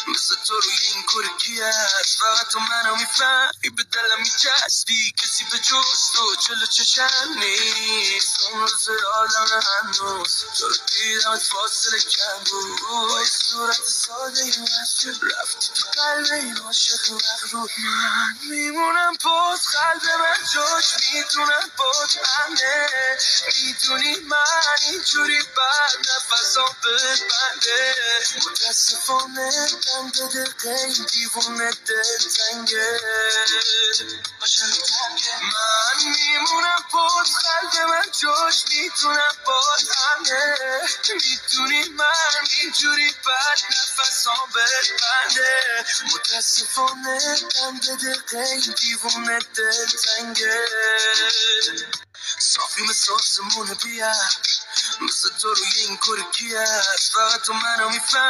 مثل تو روی این کوره کی هست فقط تو منو میفهمی به دلم میچسبی کسی به جز تو جلو چشم نیست اون روز آدم هنوز تو رو دیدمت فاصله کم بود با این صورت ساده ای مسجد رفتی تو قلب این عاشق مغرور من میمونم باز قلب من جاش میدونم باز همه میدونی من اینجوری بعد نفسام بنده متاسفانه بند دقیقه این دیوونه دلتنگه من میمونم باز قلب من جاش میدونم باز همه میدونی من اینجوری بعد نفسام بنده متاسفانه بند دقیقه این دیوونه دلتنگه صافی مثل آسمون بیا مثل تو روی این کوره کی هست فقط تو منو میفهم